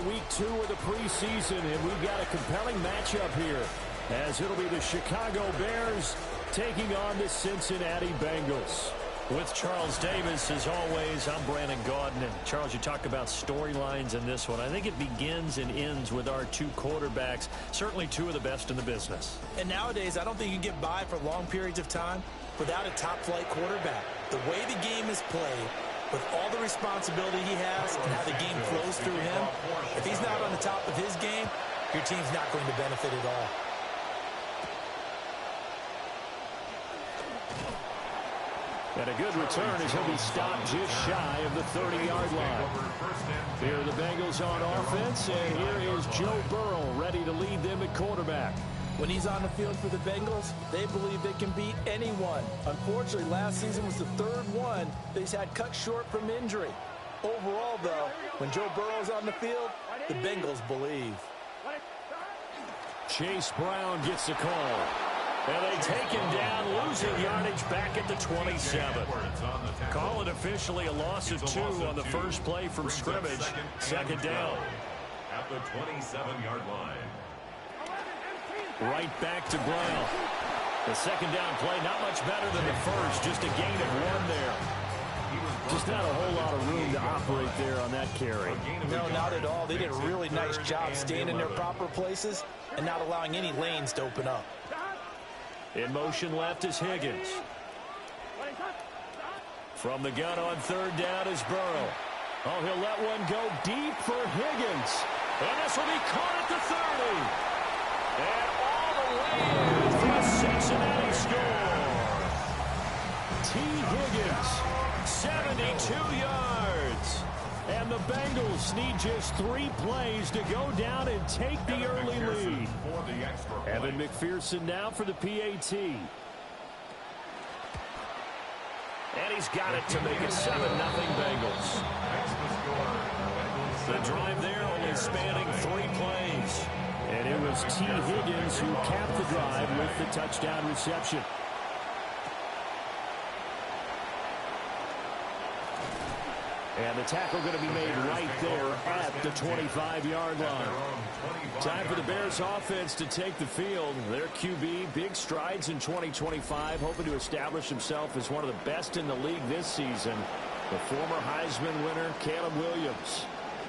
week 2 of the preseason, and we've got a compelling matchup here, as it'll be the Chicago Bears taking on the Cincinnati Bengals. With Charles Davis, as always, I'm Brandon Gaudin. And Charles, you talk about storylines in this one. I think it begins and ends with our two quarterbacks, certainly two of the best in the business. And nowadays, I don't think you can get by for long periods of time without a top-flight quarterback. The way the game is played, with all the responsibility he has and how the game flows through him, if he's not on the top of his game, your team's not going to benefit at all. And a good return as he'll be stopped just shy of the 30-yard line. Here are the Bengals on offense, and here is Joe Burrow ready to lead them at quarterback. When he's on the field for the Bengals, they believe they can beat anyone. Unfortunately, last season was the third one they've had cut short from injury. Overall, though, when Joe Burrow's on the field, the Bengals believe. Chase Brown gets the call. And they take him down, losing yardage back at the 27. Call it officially a loss of 2 on the first play from scrimmage. Second down. At the 27-yard line. Right back to Brown. The second down play, not much better than the first, just a gain of 1 there. Just not a whole lot of room to operate there on that carry. No, not at all. They did a really nice job staying in their proper places and not allowing any lanes to open up. In motion left is Higgins. From the gun on third down is Burrow. Oh, he'll let one go deep for Higgins. And this will be caught at the 30. And all the way in for a Cincinnati score. T. Higgins, 72 yards. And the Bengals need just 3 plays to go down and take the early lead. Evan McPherson now for the PAT. And he's got it to make it 7-0 Bengals. The drive there only spanning 3 plays. And it was T. Higgins who capped the drive with the touchdown reception. And the tackle going to be made right there at the 25-yard line. Time for the Bears offense to take the field. Their QB, big strides in 2025, hoping to establish himself as one of the best in the league this season. The former Heisman winner, Caleb Williams.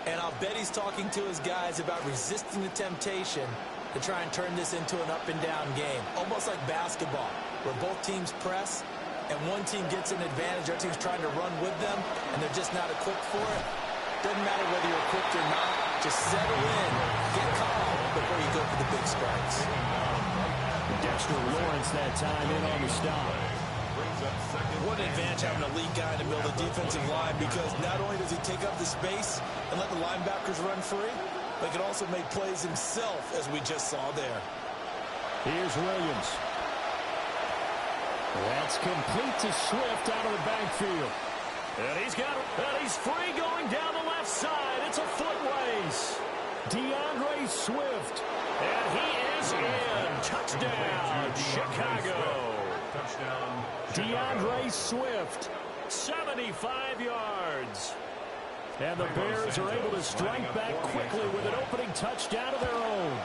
And I'll bet he's talking to his guys about resisting the temptation to try and turn this into an up-and-down game. Almost like basketball, where both teams press, and one team gets an advantage, our team's trying to run with them, and they're just not equipped for it. Doesn't matter whether you're equipped or not. Just settle in, get calm before you go for the big strikes. Dexter Lawrence that time in on the stop. What an advantage having a lead guy in the middle of the defensive line, because not only does he take up the space and let the linebackers run free, but he can also make plays himself, as we just saw there. Here's Williams. That's complete to Swift out of the backfield. And he's got it. And he's free going down the left side. It's a foot race. DeAndre Swift. And he is in. Touchdown, Chicago. Touchdown. DeAndre Swift, 75 yards. And the Bears are able to strike back quickly with an opening touchdown of their own.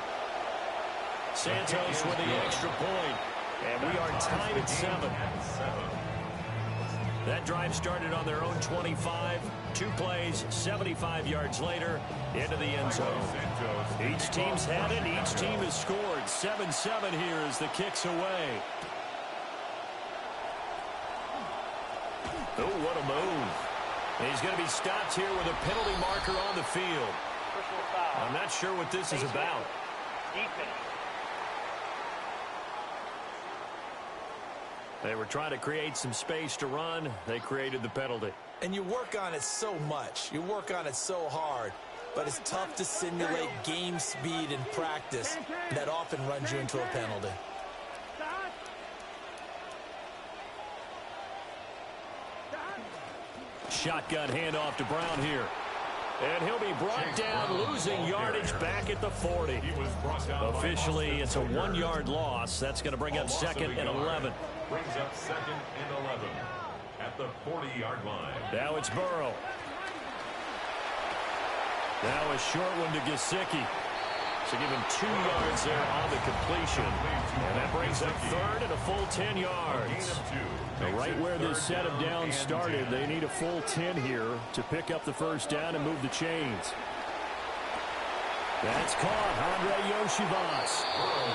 Santos with the extra point. And we are tied at 7. That drive started on their own 25. 2 plays, 75 yards later, into the end zone. Each team's had it. Each team has scored. 7-7 here as the kick's away. Oh, what a move. And he's going to be stopped here with a penalty marker on the field. I'm not sure what this is about. They were trying to create some space to run. They created the penalty. And you work on it so much. You work on it so hard. But it's tough to simulate game speed in practice. That often runs you into a penalty. Shotgun handoff to Brown here. And he'll be brought down, losing yardage back at the 40. Officially, it's a 1-yard loss. That's going to bring up 2nd and 11. Brings up 2nd and 11 at the 40-yard line. Now it's Burrow. Now a short one to Gesicki. So give him 2 yards there on the completion. And that brings up third and a full 10 yards. Now right where this set of downs started, they need a full 10 here to pick up the first down and move the chains. That's caught. Andre Yoshivas.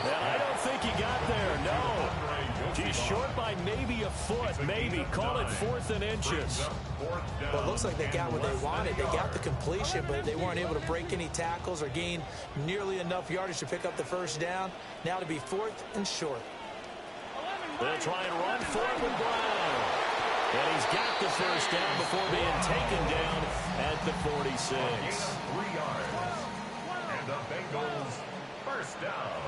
And I don't think he got there. No. He's short by maybe a foot, maybe. Call it 4th and inches. Well, it looks like they got what they wanted. They got the completion, but they weren't able to break any tackles or gain nearly enough yardage to pick up the first down. Now to be 4th and short. They'll try and run for it with Brown. And he's got the first down before being taken down at the 46. 3 yards. And the Bengals first down.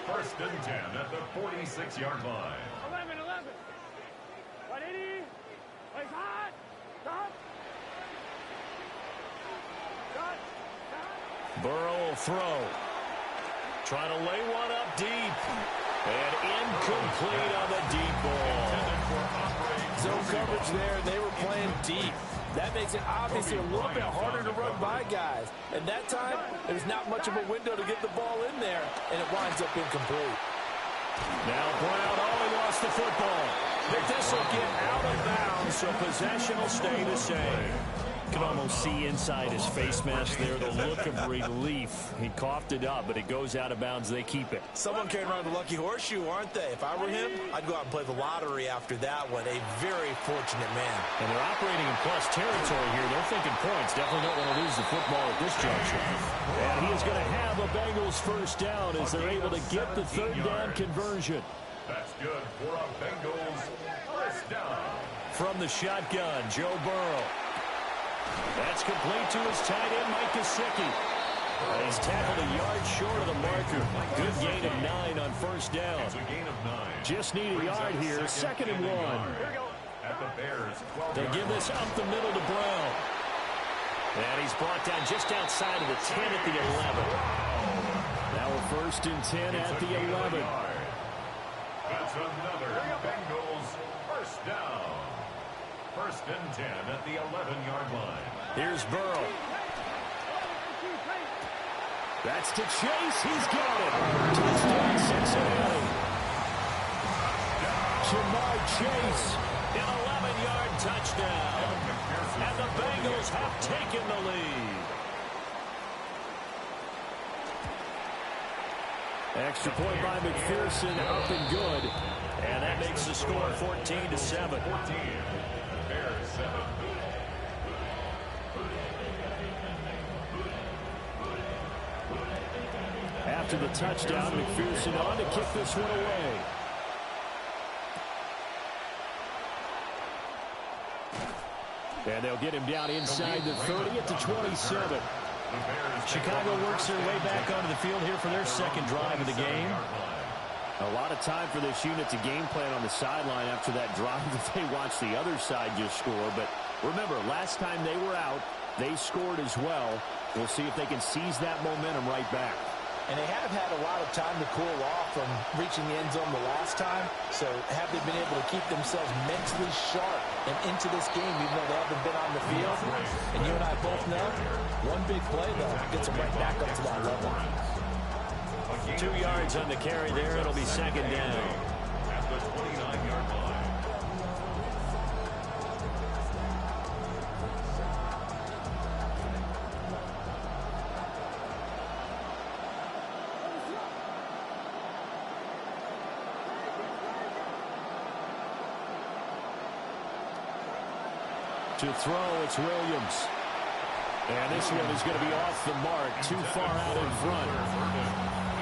1st and 10 at the 46-yard line. 11. 180. Place hot. Stop. Burrow will throw. Trying to lay one up deep. And incomplete on the deep ball. Zone coverage there. They were playing deep. That makes it obviously a little bit harder to run by guys. And that time, there's not much of a window to get the ball in there, and it winds up incomplete. Now Brown only lost the football. But this will get out of bounds, so possession will stay the same. You can almost see inside his face mask there the look of relief. He coughed it up, but it goes out of bounds. They keep it. Someone carrying around the lucky horseshoe, aren't they? If I were him, I'd go out and play the lottery after that one. A very fortunate man. And they're operating in plus territory here. They're thinking points. Definitely don't want to lose the football at this juncture. And he is going to have a Bengals first down as they're able to get the 3rd down conversion. That's good for a Bengals first down. From the shotgun, Joe Burrow. That's complete to his tight end, Mike Gesicki. He's tackled a yard short of the marker. Good gain of 9 on first down. It's a gain of 9. Just need a yard here. 2nd and 1. At the Bears, 12 They'll give this up the middle to Brown. And he's brought down just outside of the 10 at the 11. Now a 1st and 10 at the 11. That's another Bengals first down. 1st and 10 at the 11-yard line. Here's Burrow. That's to Chase. He's got it. Touchdown, Cincinnati. Jamar Chase. An 11-yard touchdown. And the Bengals have taken the lead. Extra point by McPherson, up and good. And that makes the score 14-7. 14. Bears 7. After the touchdown, McPherson on to kick this one away. And they'll get him down inside the 30 at the 27. Chicago works their way back onto the field here for their 2nd drive of the game. A lot of time for this unit to game plan on the sideline after that drive that they watched the other side just score. But remember, last time they were out, they scored as well. We'll see if they can seize that momentum right back. And they have had a lot of time to cool off from reaching the end zone the last time. So have they been able to keep themselves mentally sharp and into this game, even though they haven't been on the field? And you and I both know, one big play, though, gets them right back up to that level. 2 yards on the carry there. It'll be 2nd down. At the 29-yard line. To throw, it's Williams. And this one is going to be off the mark, too far out in front.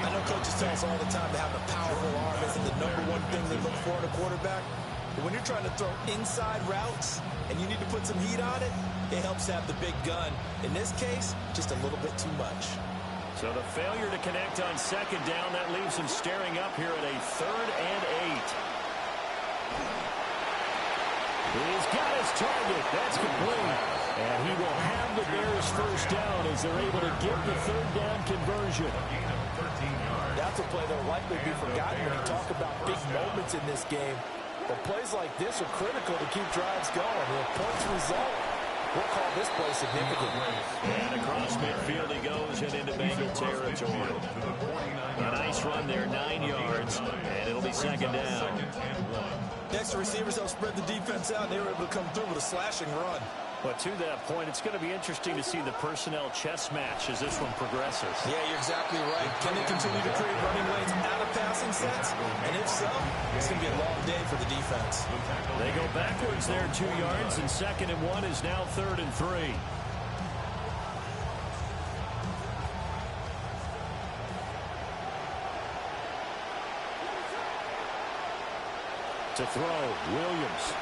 I know coaches tell us all the time to have a powerful arm isn't the #1 thing they look for in a quarterback. But when you're trying to throw inside routes and you need to put some heat on it, it helps have the big gun. In this case, just a little bit too much. So the failure to connect on 2nd down, that leaves him staring up here at a 3rd and 8. He's got his target. That's complete. And he will have the Bears first down as they're able to get the 3rd down conversion. That's a play that will likely be forgotten when you talk about big moments in this game. But plays like this are critical to keep drives going. If points result, We'll call this play significant. And across midfield he goes and into Bengal territory. A nice run there, 9 yards, and it'll be second down. Next, the receivers help spread the defense out, and they were able to come through with a slashing run. But to that point, it's going to be interesting to see the personnel chess match as this one progresses. Yeah, you're exactly right. Can they continue to create running lanes out of passing sets? And if so, it's going to be a long day for the defense. They go backwards there 2 yards, and 2nd and 1 is now 3rd and 3. To throw, Williams.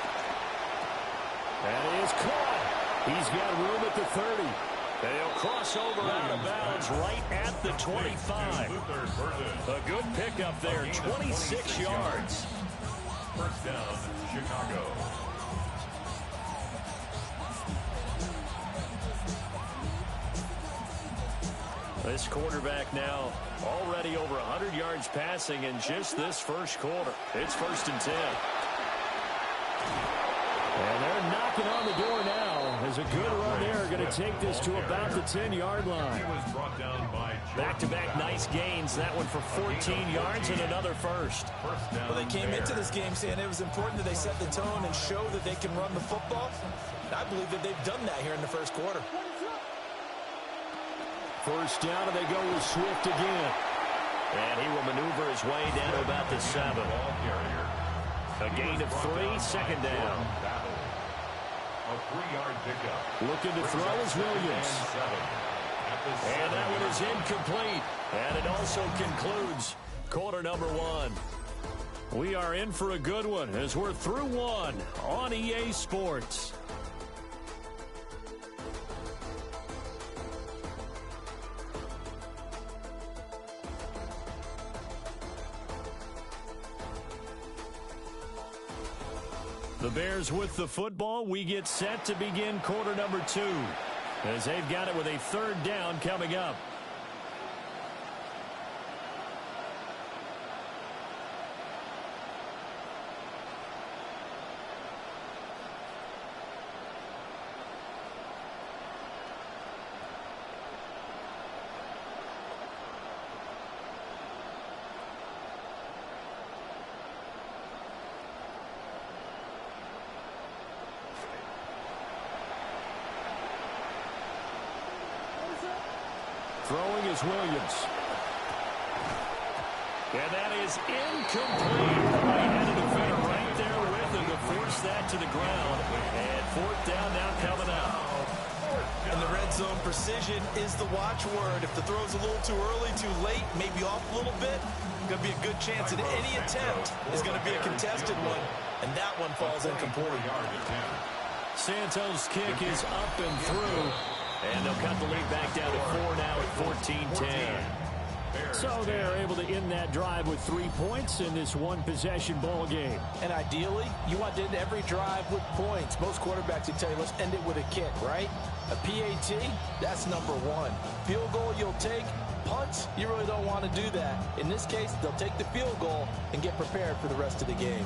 And he is caught. He's got room at the 30. And he'll cross over out of bounds right at the 25. A good pickup there, 26 yards. First down, Chicago. This quarterback now already over 100 yards passing in just this first quarter. It's 1st and 10. And they're knocking on the door now. As a good run there, going to take this to about the 10-yard line. Back-to-back nice gains. That one for 14 yards and another first. Well, they came into this game saying it was important that they set the tone and show that they can run the football. I believe that they've done that here in the first quarter. First down, and they go with Swift again. And he will maneuver his way down to about the 7. A gain of 3, 2nd down. A 3-yard pickup. Looking to throw is Williams. And that one is incomplete. And it also concludes quarter number 1. We are in for a good one as we're through 1 on EA Sports. The Bears with the football. We get set to begin quarter number 2 as they've got it with a 3rd down coming up. Throwing is Williams. And that is incomplete. He had a defender right there with him to force that to the ground. And 4th down now coming out. In the red zone, precision is the watchword. If the throw's a little too early, too late, maybe off a little bit, going to be a good chance that any attempt is going to be a contested one. And that one falls incomplete. Santos' kick is up and through. And they'll cut the lead back down to 4 now at 14-10. So they're able to end that drive with 3 points in this one-possession ball game. And ideally, you want to end every drive with points. Most quarterbacks would tell you, let's end it with a kick, right? A PAT, that's number 1. Field goal you'll take. Punts, you really don't want to do that. In this case, they'll take the field goal and get prepared for the rest of the game.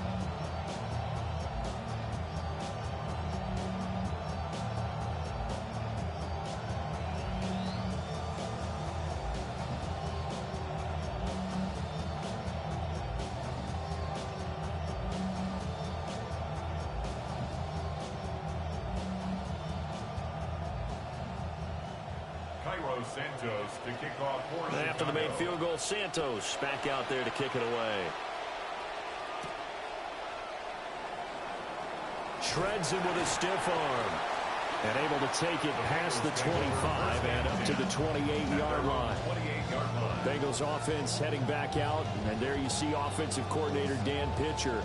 Santos to kick off for Chicago. After the made field goal, Santos back out there to kick it away. Shreds him with a stiff arm. And able to take it past the 25 and up to the 28-yard line. Bengals offense heading back out. And there you see offensive coordinator Dan Pitcher.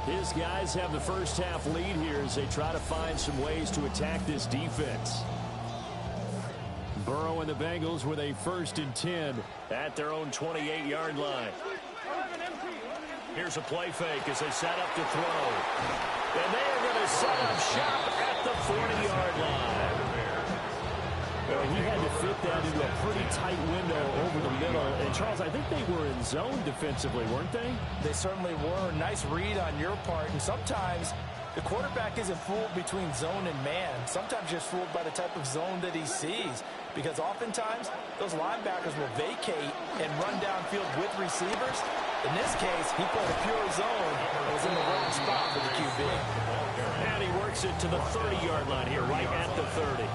His guys have the first half lead here as they try to find some ways to attack this defense. Burrow and the Bengals with a 1st and 10 at their own 28-yard line. Here's a play fake as they set up to throw. And they are going to set up shop at the 40-yard line. Well, he had to fit that into a pretty tight window over the middle. And, Charles, I think they were in zone defensively, weren't they? They certainly were. Nice read on your part. And sometimes The quarterback isn't fooled between zone and man. Sometimes just fooled by the type of zone that he sees, because oftentimes those linebackers will vacate and run downfield with receivers. In this case, he played a pure zone and was in the wrong spot for the QB. And he works it to the 30-yard line here, right at the 30.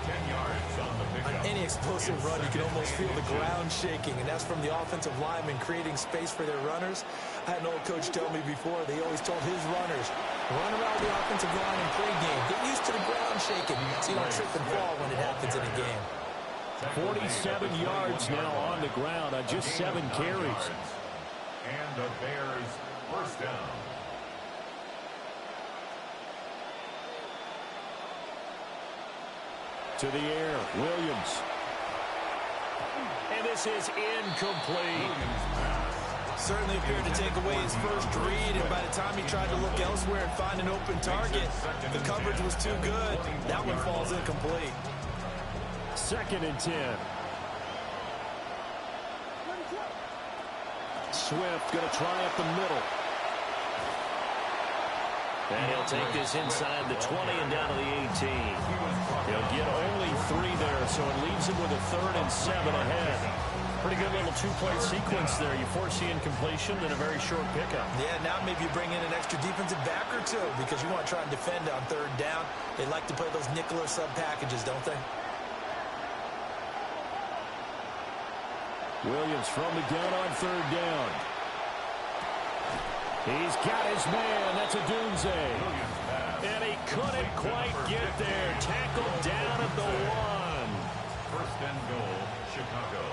10 yards on the pickup. On any explosive run, you can almost feel the ground shaking, and that's from the offensive linemen creating space for their runners. I had an old coach tell me before, they always told his runners, run around the offensive line in pregame. Get used to the ground shaking so you don't trip and fall when it happens in a game. 47 yards now on the ground on just 7 carries. And the Bears first down. To the air, Williams. And this is incomplete. Certainly appeared to take away his first read, and by the time he tried to look elsewhere and find an open target, the coverage was too good. That one falls incomplete. 2nd and 10. Swift going to try up the middle. And he'll take this inside the 20 and down to the 18. He'll get only 3 there, so it leaves him with a 3rd and 7 ahead. Pretty good little two-play sequence there. You force the incompletion, then a very short pickup. Yeah, now maybe you bring in an extra defensive back or two because you want to try and defend on 3rd down. They like to play those nickel or sub packages, don't they? Williams from the gun on 3rd down. He's got his man. That's a Dunze. And he couldn't quite get there. Tackled down at the 1. First and goal, Chicago.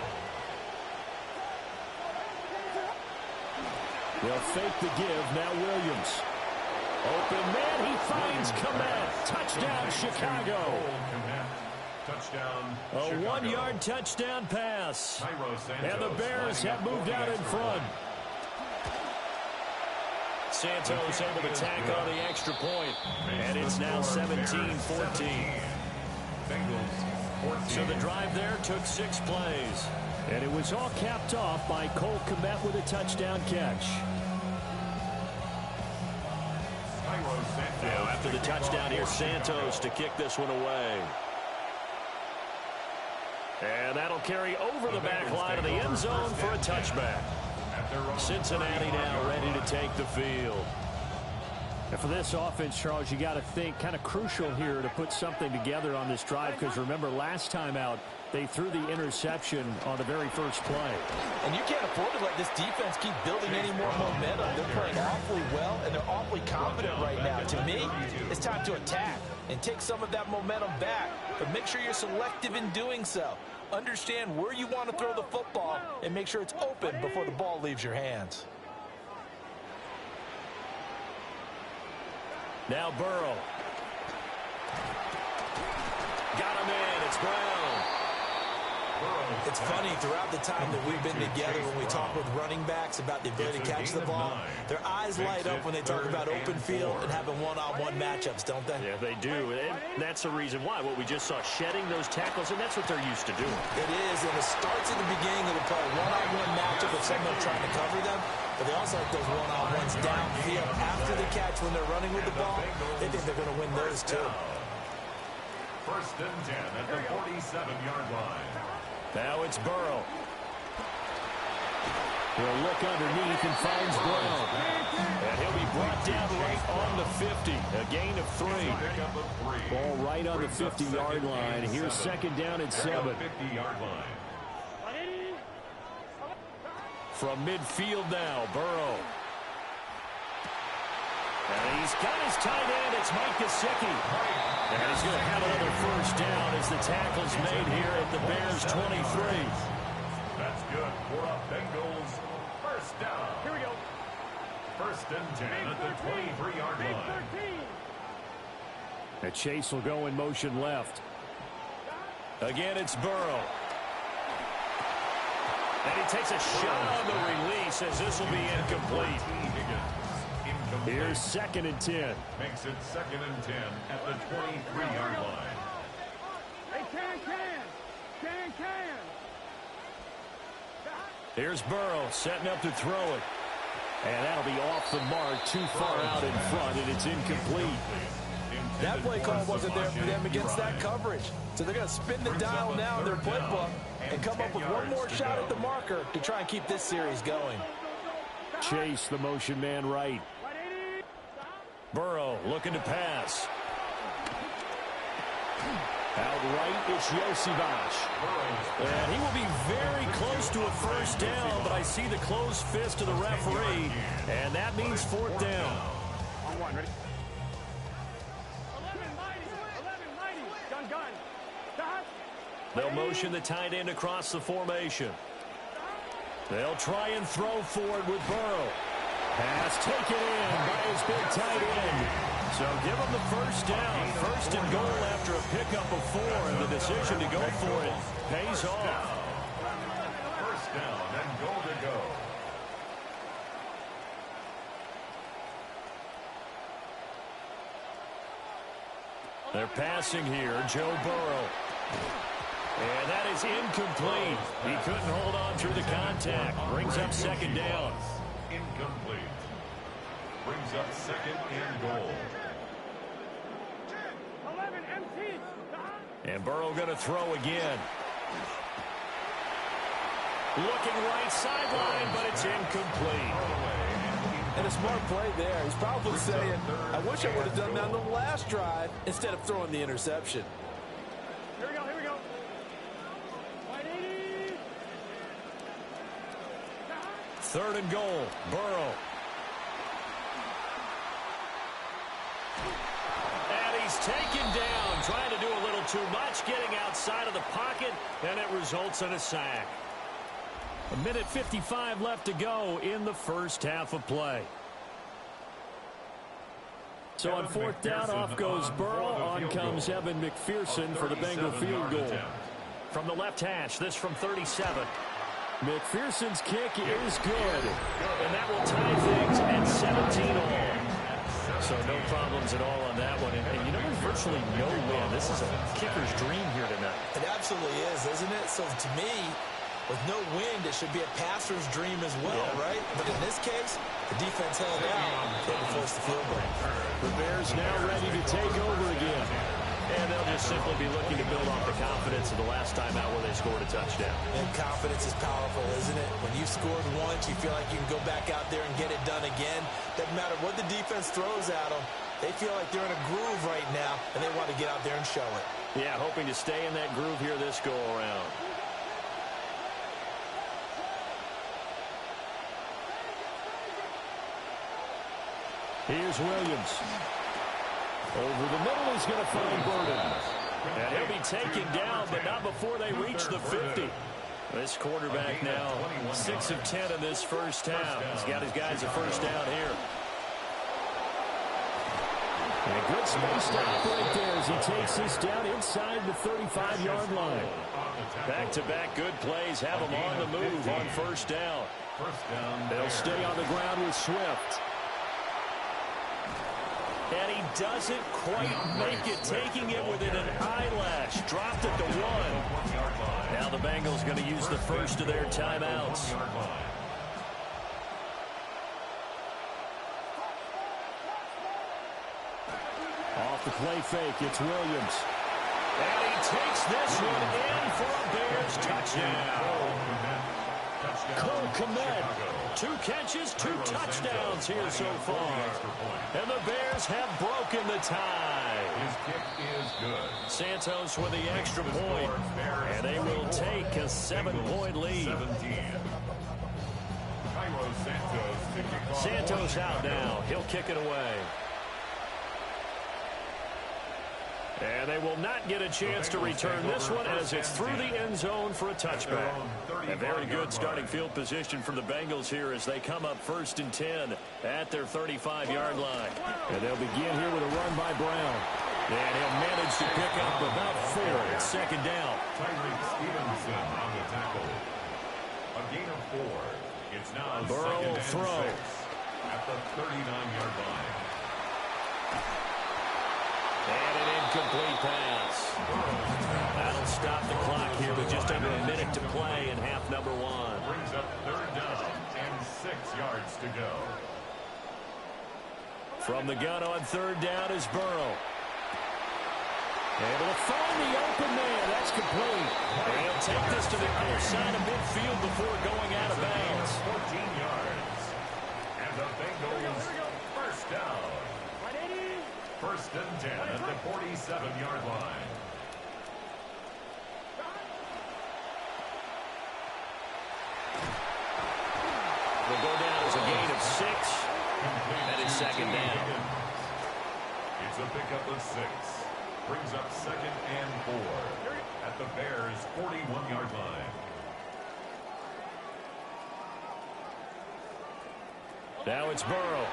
They'll fake the give. Now Williams. Open man. He finds Komet. Touchdown, Chicago. Touchdown, A Chicago. 1-yard touchdown pass. And the Bears have moved out in front. Santos able to tack on the extra point. And it's now 17-14. So the drive there took 6 plays. And it was all capped off by Cole Komet with a touchdown catch. Now after the touchdown, here's Santos to kick this one away. And that'll carry over the back line of the end zone for a touchback. Cincinnati now ready to take the field. And for this offense, Charles, you got to think kind of crucial here to put something together on this drive, because remember last time out they threw the interception on the very first play. And you can't afford to let this defense keep building any more momentum. They're playing awfully well, and they're awfully confident right now. To me, it's time to attack and take some of that momentum back, but make sure you're selective in doing so. Understand where you want to throw the football and make sure it's open before the ball leaves your hands. Now Burrow. Got him in. It's Brown. It's funny, throughout the time that we've been together, when we talk with running backs about the ability to catch the ball, their eyes light up when they talk about open field and having one-on-one matchups, don't they? Yeah, they do. And that's the reason why. What we just saw, shedding those tackles, and that's what they're used to doing. It is, and it starts at the beginning of the play. One-on-one matchup with someone trying to cover them, but they also like those one-on-ones downfield after the catch when they're running with the ball. They think they're going to win those too. First and 10 at the 47-yard line. Now it's Burrow. He'll look underneath and finds Brown. And he'll be brought down right on the 50. A gain of 3. Ball right on the 50-yard line. Here's 2nd down and 7. 50-yard line. From midfield now, Burrow. And he's got his tight end. It's Mike Gesicki. And he's going to have another first down as the tackle's made here at the Bears' 23. That's good for a Bengals first down. Here we go. First and 10 at the 23-yard line. 13. And Chase will go in motion left. Again, it's Burrow. And he takes a shot on the release as this will be incomplete. Here's 2nd and 10. Makes it 2nd and 10 at the 23-yard line. Hey, can. Here's Burrow setting up to throw it. And that'll be off the mark, too far out in front, and it's incomplete. That play call wasn't there for them against that coverage. So they're going to spin the dial now in their playbook and come up with one more shot at the marker to try and keep this series going. Chase the motion man right. Burrow looking to pass. Out right, it's Yosivas. And he will be very close to a first down, but I see the closed fist of the referee, and that means fourth down. On one, ready? 11, gun. Stop. They'll motion the tight end across the formation. They'll try and throw forward with Burrow. Pass taken in by his big tight end. So give him the first down. First and goal after a pickup of 4, and the decision to go for it pays off. First down and goal to go. They're passing here, Joe Burrow. And that is incomplete. He couldn't hold on through the contact. Brings up second down. Incomplete. Brings up second and goal. 11, empty. And Burrow going to throw again. Looking right sideline, but it's incomplete. And a smart play there. He's probably saying, I wish I would have done that on the last drive instead of throwing the interception. Here we go. 180. Third and goal, Burrow. And he's taken down, trying to do a little too much, getting outside of the pocket, and it results in a sack. 1:55 left to go in the first half of play. So on fourth down, off goes Burrow. On comes Evan McPherson for the Bengal field goal. From the left hash, this from 37. McPherson's kick is good. And that will tie things at 17 all. So no problems at all on that one. And you know, there's virtually no win. This is a kicker's dream here tonight. It absolutely is, isn't it? So to me, with no wind, it should be a passer's dream as well, right? But in this case, the defense held out. They had to force the field goal. The Bears now ready to take over again. And they'll just simply be looking to build off the confidence of the last time out where they scored a touchdown. And confidence is powerful, isn't it? When you scored once, you feel like you can go back out there and get it done again. Doesn't matter what the defense throws at them. They feel like they're in a groove right now, and they want to get out there and show it. Yeah, hoping to stay in that groove here this go-around. Here's Williams. Over the middle, he's going to find Burden. And he'll be taken down, but not before they reach the 50. This quarterback now 6 of 10 in this first half. He's got his guys a first down here. And a good space to operate there as he takes this down inside the 35-yard line. Back-to-back good plays have him on the move on first down. They'll stay on the ground with Swift. And he doesn't quite make it, taking it within an eyelash. Dropped it to 1. Now the Bengals going to use the first of their timeouts. Off the play fake, it's Williams. And he takes this one in for a Bears touchdown. Cole Kmet, 2 catches, 2 touchdowns here so far. And the Bears have broken the tie. His kick is good. Santos with the extra point. And they will take a 7-point lead. 17. Santos out now. He'll kick it away. And they will not get a chance to return this one as it's through the end zone for a touchback. A very good starting field position for the Bengals here as they come up 1st and 10 at their 35-yard line. And they'll begin here with a run by Brown. And he'll manage to pick up about 4 at second down. Tyreek Stevenson on the tackle. A gain of 4. It's now Burrow will throw. 6 at the 39-yard line. And an incomplete pass. That'll stop the clock here with just under a minute to play in half number 1. Brings up 3rd down and 6 yards to go. From the gun on third down is Burrow. Able to find the open man. That's complete. And he'll take this to the other side of midfield before going out of bounds. 14 yards. And the Bengals first down. First and 10 at the 47-yard line. Will go down as a gain of 6. That is second down. It's a pickup of 6. Brings up second and 4 at the Bears' 41-yard line. Now it's Burrow.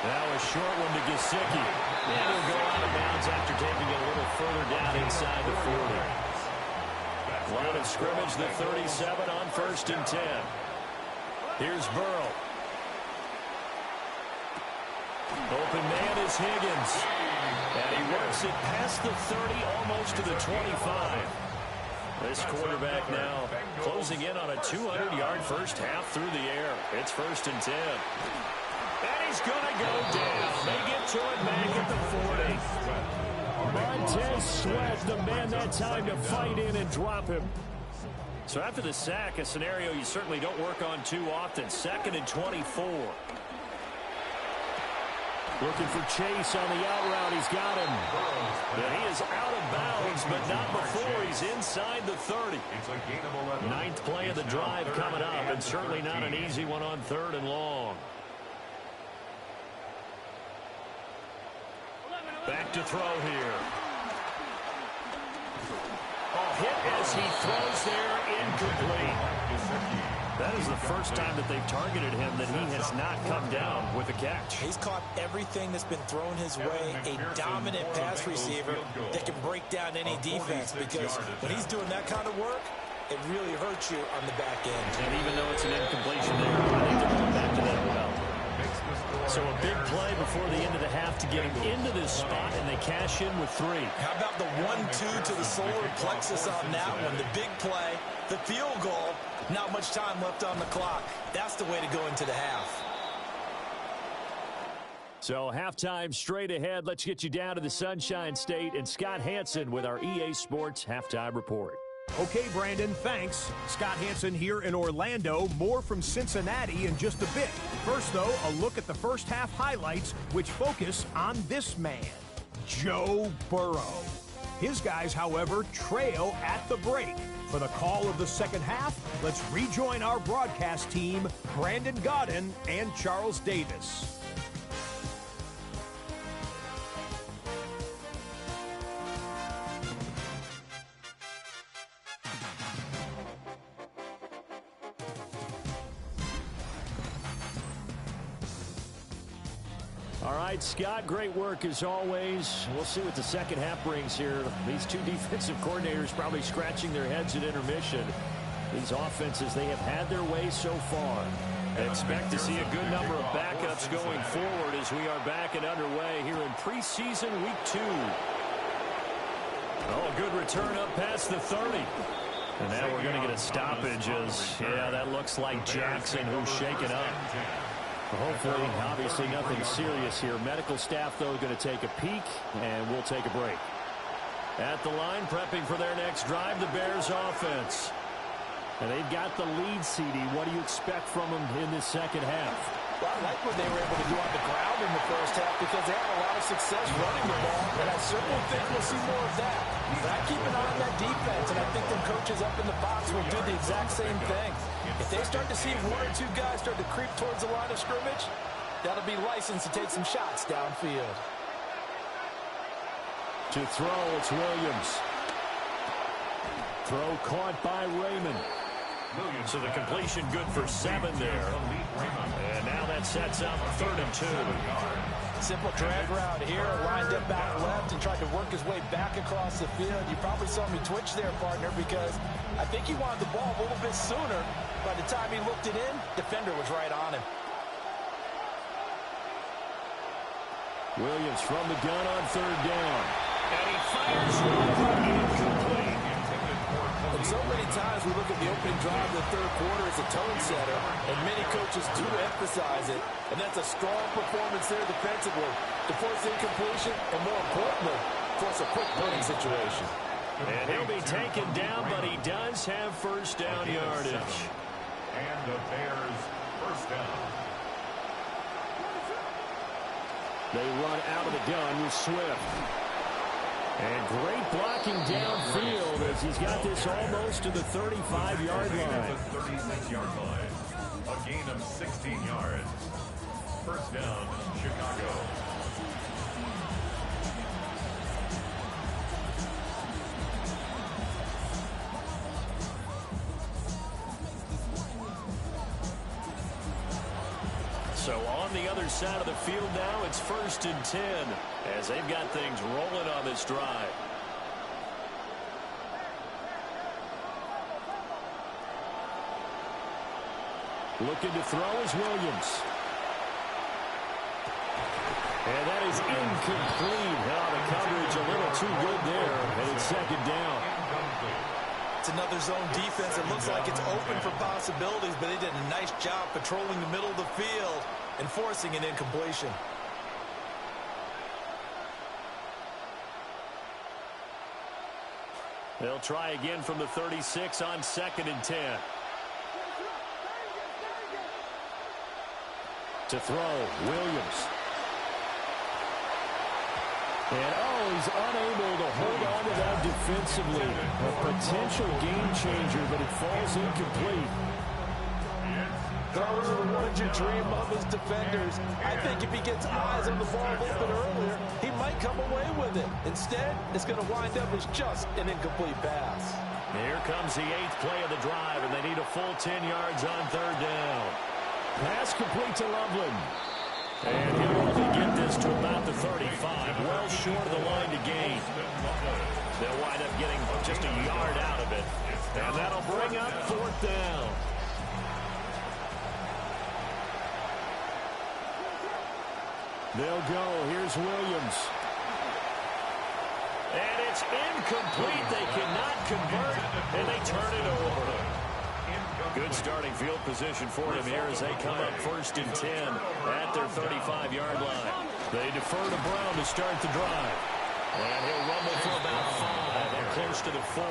Now a short one to Gesicki. And he'll go out of bounds after taking it a little further down inside the 40. Line of scrimmage, the 37 on first and 10. Here's Burrow. Open man is Higgins. And he works it past the 30, almost to the 25. This quarterback now closing in on a 200-yard first half through the air. It's first and 10. And he's going to go down. They get to it back at the 40. Montez Sweat, the man that time to fight in and drop him. So after the sack, a scenario you certainly don't work on too often. Second and 24. Looking for Chase on the out route. He's got him. And he is out of bounds, but not before he's inside the 30. Ninth play of the drive coming up, and certainly not an easy one on third and long. Back to throw here. Hit as he throws there, incomplete. That is the first time that they've targeted him that he has not come down with a catch. He's caught everything that's been thrown his way. A dominant pass receiver that can break down any defense, because when he's doing that kind of work, it really hurts you on the back end. And even though it's an incompletion there, I think they're going back to that well. So a big play before the end of the half to get him into this spot, and they cash in with 3. How about the 1-2 to the solar plexus on that one? The big play, the field goal, not much time left on the clock. That's the way to go into the half. So halftime straight ahead. Let's get you down to the Sunshine State and Scott Hansen with our EA Sports Halftime Report. Okay, Brandon, thanks. Scott Hansen here in Orlando. More from Cincinnati in just a bit. First, though, a look at the first half highlights, which focus on this man, Joe Burrow. His guys, however, trail at the break. For the call of the second half, let's rejoin our broadcast team, Brandon Godden and Charles Davis. All right, Scott, great work as always. We'll see what the second half brings here. These two defensive coordinators probably scratching their heads at intermission. These offenses, they have had their way so far. I expect to see a good number of backups going forward as we are back and underway here in preseason week 2. Oh, a good return up past the 30. And now we're going to get a stoppage as, yeah, that looks like Jackson who's shaken up. Hopefully, obviously nothing serious here. Medical staff, though, going to take a peek, and we'll take a break. At the line, prepping for their next drive, the Bears offense. And they've got the lead, CD. What do you expect from them in this second half? Well, I like what they were able to do on the ground in the first half because they had a lot of success running the ball, and I certainly think we'll see more of that. But I keep an eye on that defense, and I think the coaches up in the box will do the exact same thing. If they start to see 1 or 2 guys start to creep towards the line of scrimmage, that'll be licensed to take some shots downfield. To throw, it's Williams. Throw caught by Raymond. So the completion good for 7 there. And now that sets up 3rd and 2. Simple drag route here, lined up out left and tried to work his way back across the field. You probably saw me twitch there, partner, because I think he wanted the ball a little bit sooner. By the time he looked it in, defender was right on him. Williams from the gun on 3rd down. And he fires one incomplete. So many times we look at the opening drive of the third quarter as a tone setter, and many coaches do emphasize it. And that's a strong performance there defensively to force incompletion and, more importantly, force a quick punting situation. And he'll be taken down, but he does have first down yardage. And the Bears first down. They run out of the gun with Swift. And great blocking downfield as he's got this almost to the 35-yard line. 36-yard line. A gain of 16 yards. First down, Chicago. So on the other side of the field now, it's 1st and 10 as they've got things rolling on this drive. Looking to throw is Williams. And that is incomplete. Now the coverage a little too good there, and it's 2nd down. It's another zone defense. It looks like it's open for possibilities, but they did a nice job patrolling the middle of the field and forcing an incompletion. They'll try again from the 36 on 2nd and 10. To throw, Williams. And, he's unable to hold on to that defensively. A potential game changer, but it falls incomplete. Throws are the ones you dream of as defenders. I think if he gets eyes on the ball a little bit earlier, he might come away with it. Instead, it's going to wind up as just an incomplete pass. Here comes the 8th play of the drive, and they need a full 10 yards on 3rd down. Pass complete to Loveland. And he'll only get this to about the 35, well short of the line to gain. They'll wind up getting just a yard out of it. And that'll bring up 4th down. They'll go. Here's Williams. And it's incomplete. They cannot convert, and they turn it over. Good starting field position for him here as they come up 1st and 10 at their 35-yard line. They defer to Brown to start the drive. And he'll rumble for about 5 and close to the 40.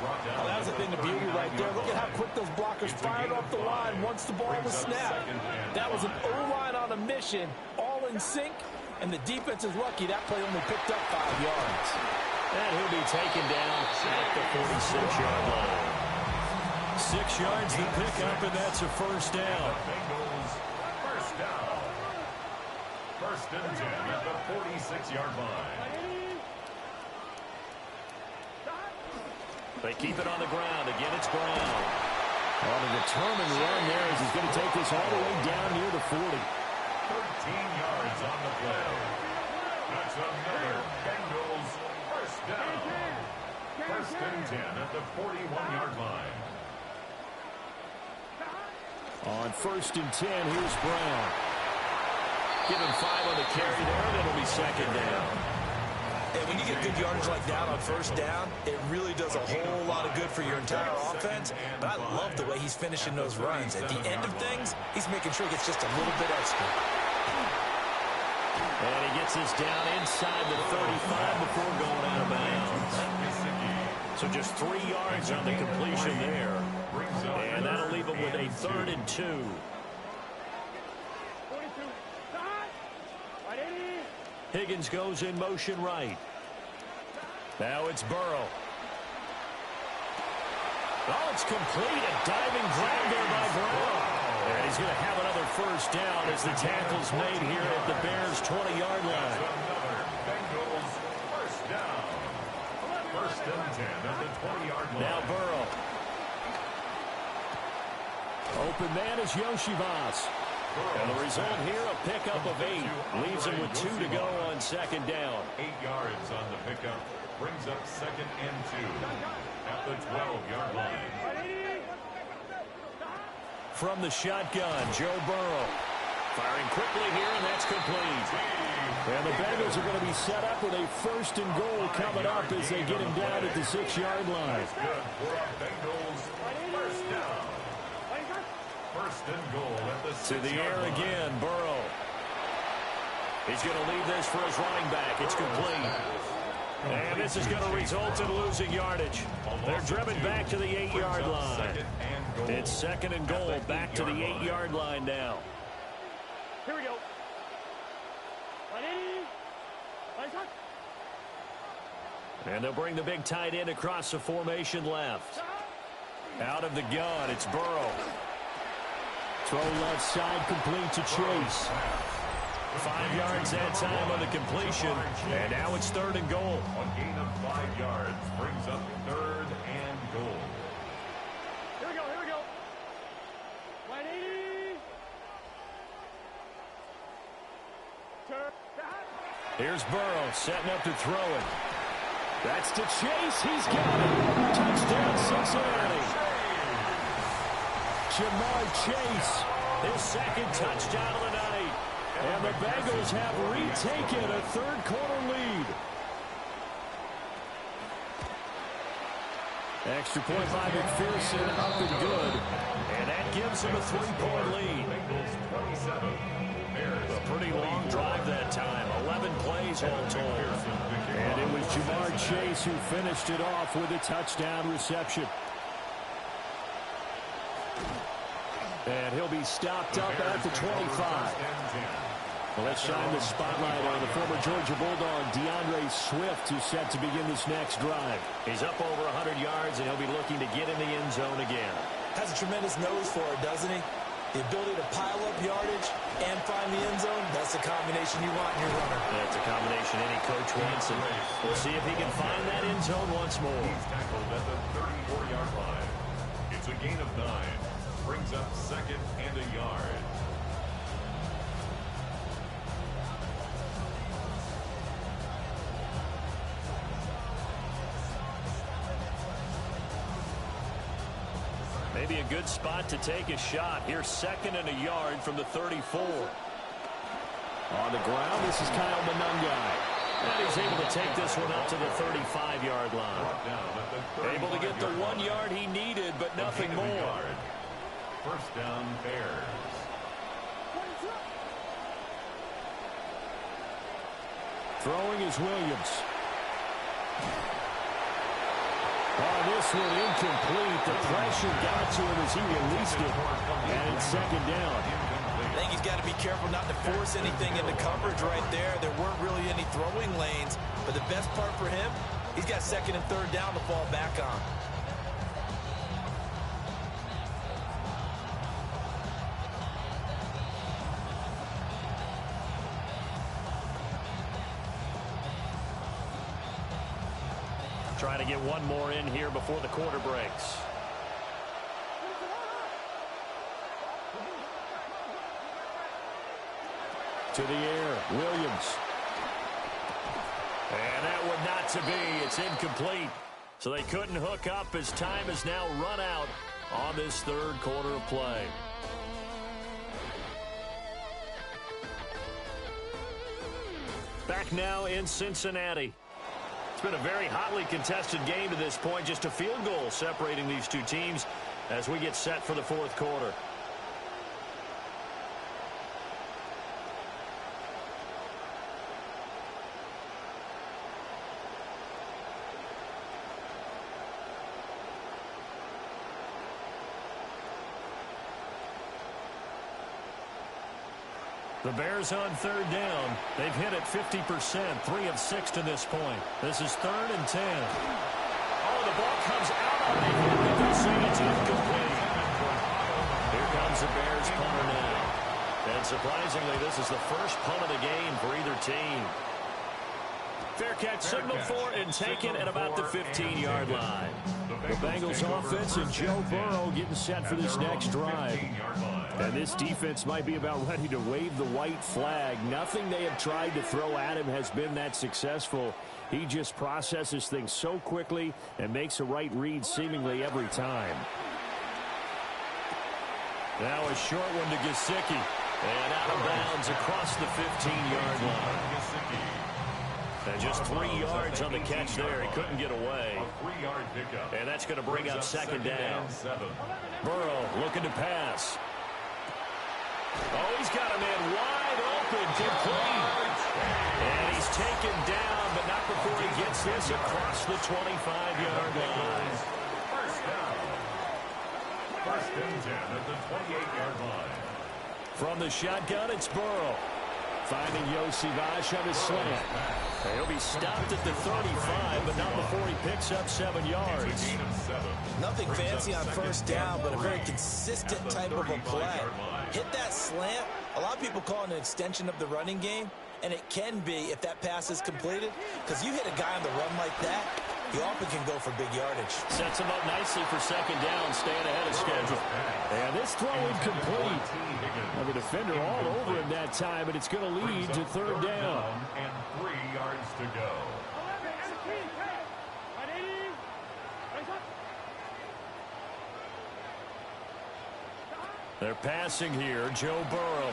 Well, that was the thing of beauty right there. Look at how quick those blockers fired off the line once the ball was snapped. That was an O-line on a mission, all in sync, and the defense is lucky that play only picked up 5 yards. And he'll be taken down at the 46-yard line. 6 yards to pick up, and that's a first down. Bengals first down. 1st and 10 at the 46-yard line. They keep it on the ground. Again, it's Brown. On a determined run there as he's going to take this all the way down near the 40. 13 yards on the play. That's another Bengals first down. 1st and 10 at the 41-yard line. On 1st and 10, here's Brown. Give him 5 on the carry there, and it'll be 2nd down. And when you get good yardage like that on 1st down, it really does a whole lot of good for your entire offense. But I love the way he's finishing those runs. At the end of things, he's making sure he gets just a little bit extra. And he gets this down inside the 35 before going out of bounds. So just 3 yards on the completion there. And that'll leave him with a 3rd and 2. Higgins goes in motion right. Now it's Burrow. Oh, it's complete. A diving grab there by Brown. And he's going to have another first down as the tackle's made here at the Bears' 20-yard line. Bengals first down. 1st and 10 at the 20-yard line. Now Burrow. Open man is Yoshivas. And the result here, a pickup of 8. Leaves him with 2 to go on 2nd down. 8 yards on the pickup. Brings up 2nd and 2 at the 12-yard line. From the shotgun, Joe Burrow. Firing quickly here, and that's complete. And the Bengals are going to be set up with a 1st and goal coming up as they get him down at the 6-yard line. Good for a Bengals first down. First and goal at the 6-yard line. To the air again, Burrow. He's going to leave this for his running back. It's complete. And this is going to result in losing yardage. They're driven back to the 8-yard line. It's 2nd and goal, back to the 8-yard line now. Here we go. 180. And they'll bring the big tight end across the formation left. Out of the gun, it's Burrow. Throw left side, complete to Chase. 5 yards that time on the completion. And now it's 3rd and goal. A gain of 5 yards brings up 3rd and goal. Here we go, here we go. 180. Turn. Here's Burrow setting up to throw it. That's to Chase. He's got it. Touchdown, Cincinnati. Jamar Chase, His 2nd touchdown of the night. and the Bengals have retaken a 3rd quarter lead. Extra point by McPherson, up and good. And that gives him a 3-point lead. Bengals 27. A pretty long drive that time. 11 plays all told. And it was Jamar Chase who finished it off with a touchdown reception. And he'll be stopped up at the 25. Well, let's shine the spotlight on the former Georgia Bulldog, DeAndre Swift, who's set to begin this next drive. He's up over 100 yards, and he'll be looking to get in the end zone again. Has a tremendous nose for it, doesn't he? The ability to pile up yardage and find the end zone, that's the combination you want in your runner. That's a combination any coach wants, and we'll see if he can find that end zone once more. He's tackled at the 34-yard line. It's a gain of 9. Brings up 2nd and a yard. Maybe a good spot to take a shot. Here's 2nd and a yard from the 34. On the ground, this is Kyle Monungai. And he's able to take this one up to the 35-yard line. Able to get the 1 yard he needed, but nothing more. First down, Bears. Throwing is Williams. Oh, this one incomplete. The pressure got to him as he released it. And it's 2nd down. I think he's got to be careful not to force anything into coverage right there. There weren't really any throwing lanes. But the best part for him, he's got 2nd and 3rd down to fall back on. Trying to get one more in here before the quarter breaks. To the air, Williams. And that one not to be. It's incomplete. So they couldn't hook up as time has now run out on this 3rd quarter of play. Back now in Cincinnati. It's been a very hotly contested game to this point. Just a field goal separating these two teams as we get set for the 4th quarter. The Bears on 3rd down. They've hit it 50%, 3 of 6 to this point. This is 3rd and 10. Oh, the ball comes out on the hit, but they say it's incomplete. Here comes the Bears punter now. And surprisingly, this is the first punt of the game for either team. Fair catch signaled for and taken at about the 15-yard line. The Bengals offense and Joe Burrow getting set for this next drive. And this defense might be about ready to wave the white flag. Nothing they have tried to throw at him has been that successful. He just processes things so quickly and makes a right read seemingly every time. Now a short one to Gesicki. And out of bounds across the 15-yard line. And just 3 yards on the catch there. He couldn't get away. And that's going to bring up second down. Burrow looking to pass. Oh, he's got a man wide open, complete. And he's taken down, but not before he gets this across the 25-yard line. First and 10 at the 28-yard line. From the shotgun, it's Burrow. Finding Yosivage on his slant. And he'll be stopped at the 35, but not before he picks up 7 yards. Nothing fancy on first down, but a very consistent type of a play. Hit that slant. A lot of people call it an extension of the running game, and it can be if that pass is completed, because you hit a guy on the run like that, he often can go for big yardage. Sets him up nicely for second down, staying ahead of schedule. And this throw incomplete. The defender all over him that time, but it's going to lead to third down. And 3 yards to go. They're passing here. Joe Burrow.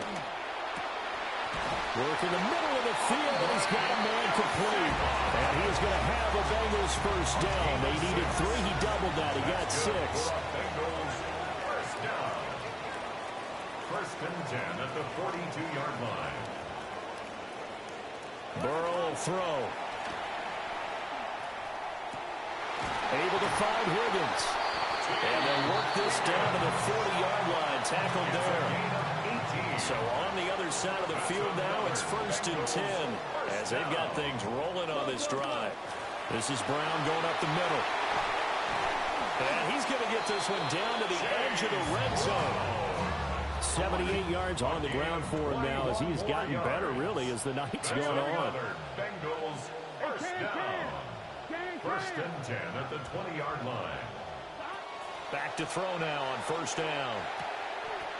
Work in the middle of the field, and he's got a man complete. And he is going to have a Bengals first down. They needed 3. He doubled that. He got 6. Bengals first down. First and 10 at the 42-yard line. Burrow will throw. Able to find Higgins. And they'll work this down to the 40-yard line. Tackled there. So on the other side of the field now, it's first and 10 as they've got things rolling on this drive. This is Brown going up the middle. And he's going to get this one down to the edge of the red zone. 78 yards on the ground for him now as he's gotten better, really, as the night's gone on. Bengals first down. First and 10 at the 20-yard line. Back to throw now on first down.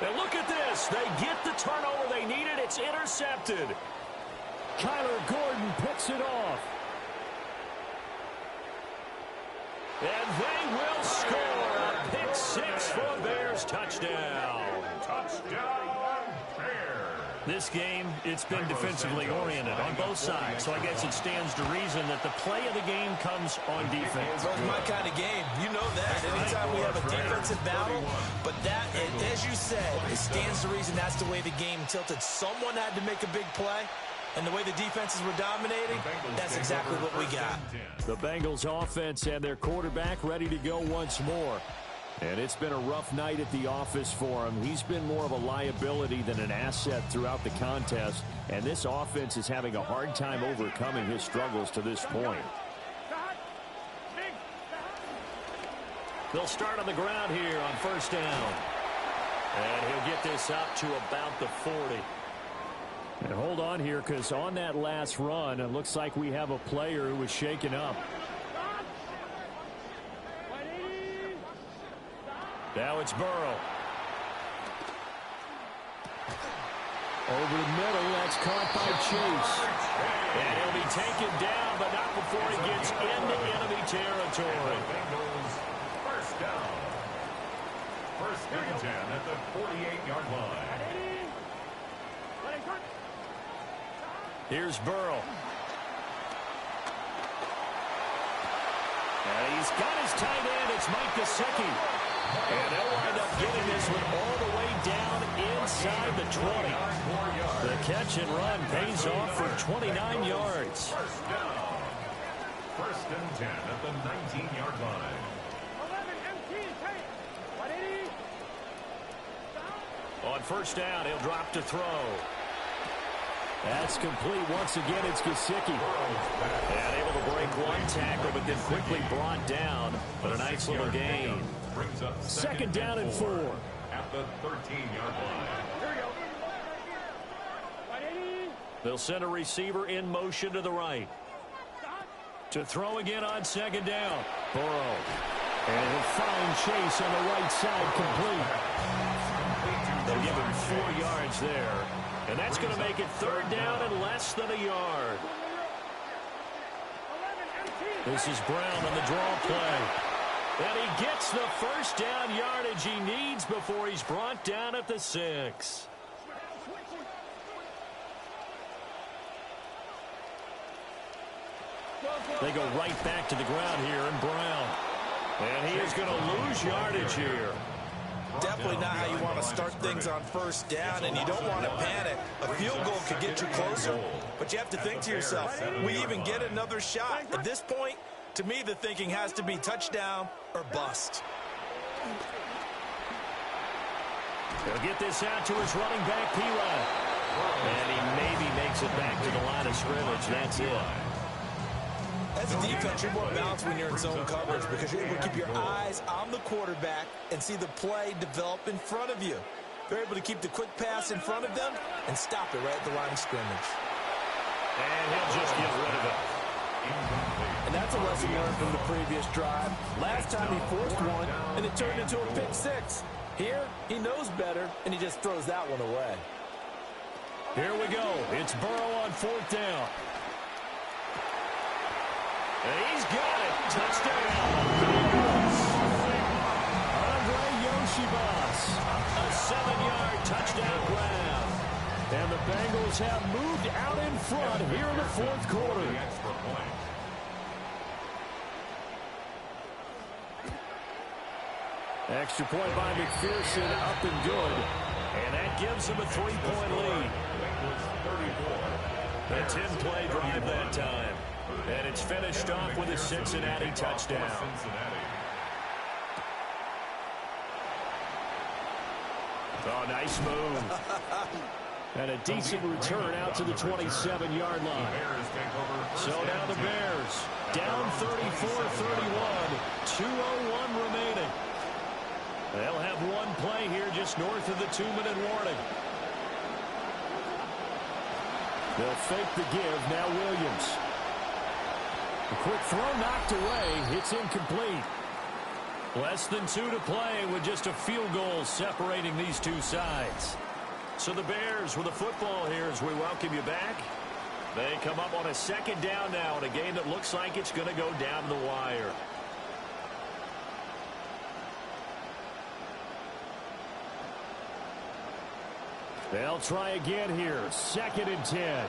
And look at this. They get the turnover they needed. It's intercepted. Kyler Gordon picks it off. And they will score a pick 6 for a Bears touchdown. Touchdown, Bears. This game, it's been defensively oriented on both sides, so I guess it stands to reason that the play of the game comes on defense. Well, it's my kind of game. You know that. Anytime we have a defensive battle, but that, as you said, it stands to reason that's the way the game tilted. Someone had to make a big play, and the way the defenses were dominating, that's exactly what we got. The Bengals offense and their quarterback ready to go once more. And it's been a rough night at the office for him. He's been more of a liability than an asset throughout the contest. And this offense is having a hard time overcoming his struggles to this point. They'll start on the ground here on first down. And he'll get this up to about the 40. And hold on here, because on that last run, it looks like we have a player who was shaken up. Now it's Burrow. Over the middle, that's caught by Chase. And he'll be taken down, but not before he gets into enemy territory. Bengals first down. First and 10 at the 48-yard line. Here's Burrow. And he's got his tight end. It's Mike Gesicki. And they'll wind up getting this one all the way down inside the 20. The catch and run pays off for 29 yards. First down. First and 10 at the 19-yard line. On first down, he'll drop to throw. That's complete. Once again, it's Gesicki. And able to break one tackle, but then quickly brought down. But a nice little gain. Brings up Second down and 4. At the 13-yard line. They'll send a receiver in motion to the right. To throw again on second down. Burrow. And he'll find Chase on the right side, complete. They'll give him 4 yards there. And that's going to make it third down and less than a yard. This is Brown on the draw play. And he gets the first down yardage he needs before he's brought down at the 6. They go right back to the ground here, and Brown. And he is going to lose yardage here. Definitely not how you want to start things on first down, and you don't want to panic. A field goal could get you closer, but you have to think to yourself, we even get another shot. At this point, to me, the thinking has to be touchdown or bust. He'll get this out to his running back, P-Rod. And he maybe makes it back to the line of scrimmage. That's it. As a defense, you're more balanced when you're in zone coverage because you're able to keep your eyes on the quarterback and see the play develop in front of you. They're able to keep the quick pass in front of them and stop it right at the line of scrimmage. And he'll just get rid of it. And that's a lesson learned from the previous drive. Last time he forced one, and it turned into a pick six. Here, he knows better, and he just throws that one away. Here we go. It's Burrow on fourth down. And he's got it. Touchdown. Andre Yoshibas. A 7-yard touchdown grab. And the Bengals have moved out in front here in the fourth quarter. Extra point by McPherson, up and good. And that gives them a 3-point lead. A 10-play drive that time. And it's finished off with a Cincinnati touchdown. Oh, nice move. And a decent return out to the 27-yard line. So now the Bears down 34-31, 2:01 remaining. They'll have one play here just north of the 2-minute warning. They'll fake the give. Now Williams. A quick throw knocked away. It's incomplete. Less than 2 to play with just a field goal separating these two sides. So the Bears with the football here as we welcome you back. They come up on a second down now in a game that looks like it's going to go down the wire. They'll try again here. 2nd and 10.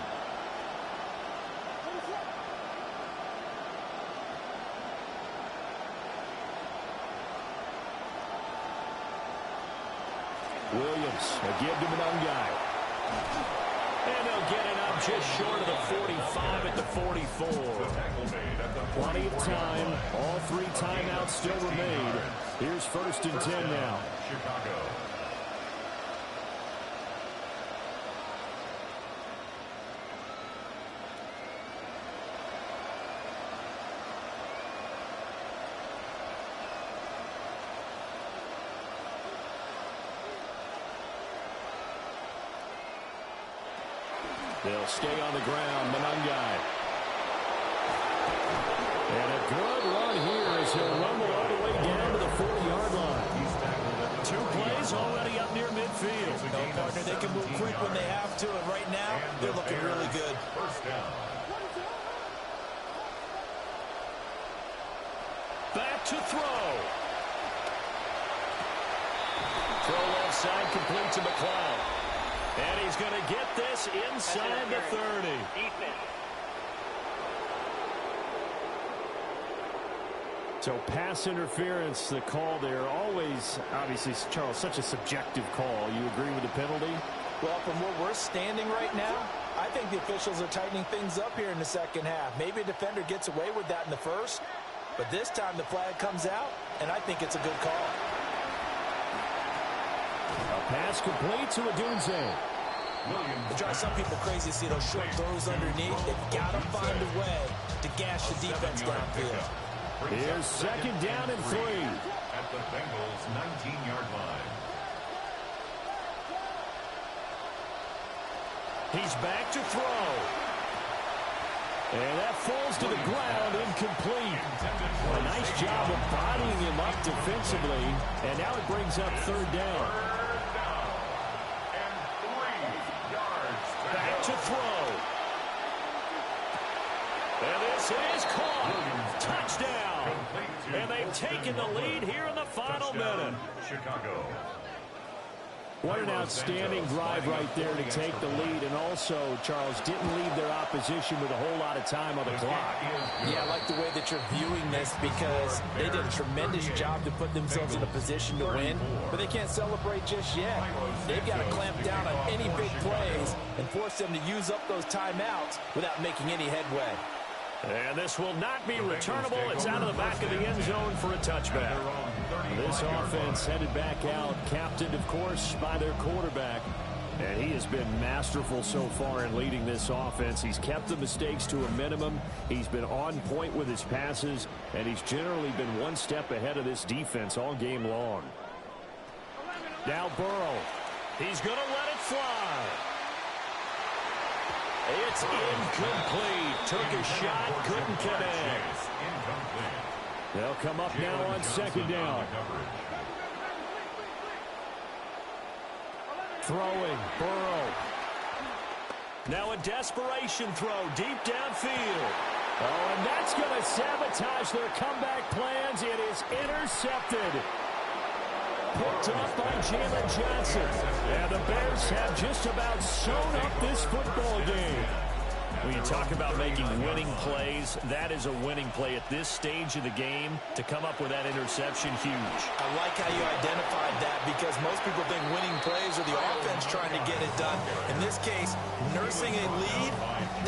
Williams, a give to Manungai. And they'll get it up just short of the 45 at the 44. Plenty of time. All 3 timeouts still remain. Here's 1st and 10 now. Chicago. They'll stay on the ground. Manungai. And a good run here as he'll rumble all the way down to the 40-yard line. 2 plays already up near midfield. No, partner, they can move quick when they have to, and right now, they're looking really good. First down. Back to throw. Throw left side complete to McLeod. And he's going to get this inside the 30. So pass interference, the call there. Always, obviously, Charles, such a subjective call. You agree with the penalty? Well, from where we're standing right now, I think the officials are tightening things up here in the second half. Maybe a defender gets away with that in the first, but this time the flag comes out, and I think it's a good call. A pass complete to Odunze. It drives some people crazy to see those short throws underneath. They've got to find a way to gash the defense downfield. Here's 2nd down and 3. At the Bengals' 19-yard line. He's back to throw. And that falls to the ground, incomplete. A nice job of bodying him up defensively. And now it brings up 3rd down. Back to throw. And this is caught. Touchdown. And they've taken the lead here in the final minute. Chicago. What an outstanding drive right there to take the lead. And also, Charles, didn't leave their opposition with a whole lot of time on the clock. Yeah, I like the way that you're viewing this because they did a tremendous job to put themselves in a position to win, but they can't celebrate just yet. They've got to clamp down on any big plays and force them to use up those timeouts without making any headway. And this will not be returnable. It's out of the back of the end zone for a touchback. This offense headed back out, captained, of course, by their quarterback. And he has been masterful so far in leading this offense. He's kept the mistakes to a minimum. He's been on point with his passes, and he's generally been one step ahead of this defense all game long. Now Burrow. He's going to let it fly. It's incomplete. Took a shot, couldn't connect. They'll come up now on second down. Throwing, Burrow. Now a desperation throw deep downfield. Oh, and that's going to sabotage their comeback plans. It is intercepted. Picked up by Jalen Johnson. And the Bears have just about sewn up this football game. When you talk about making winning plays, that is a winning play at this stage of the game. To come up with that interception, huge. I like how you identified that because most people think winning plays are the offense trying to get it done. In this case, nursing a lead,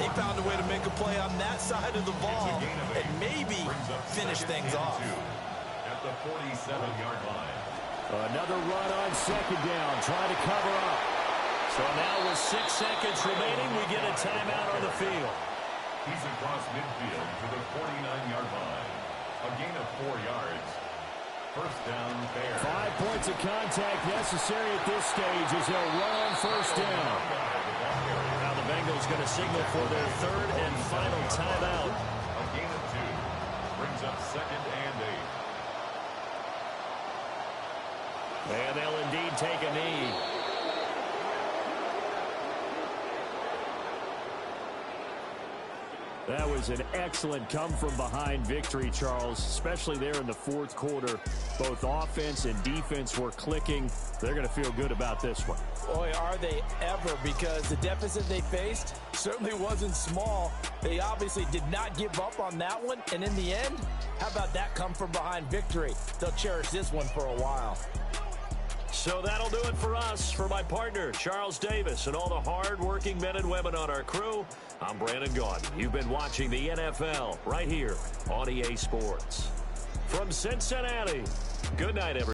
they found a way to make a play on that side of the ball and maybe finish things off. At the 47-yard line. Another run on second down, trying to cover up. So now with 6 seconds remaining, we get a timeout on the field. He's across midfield to the 49-yard line. A gain of 4 yards. First down, Bears. 5 points of contact necessary at this stage as they'll run on first down. Now the Bengals going to signal for their third and final timeout. A gain of 2. Brings up second and 8. And they'll indeed take a knee. That was an excellent come-from-behind victory, Charles, especially there in the fourth quarter. Both offense and defense were clicking. They're going to feel good about this one. Boy, are they ever, because the deficit they faced certainly wasn't small. They obviously did not give up on that one, and in the end, how about that come-from-behind victory? They'll cherish this one for a while. So that'll do it for us. For my partner, Charles Davis, and all the hard-working men and women on our crew, I'm Brandon Gaudin. You've been watching the NFL right here on EA Sports. From Cincinnati, good night, everyone.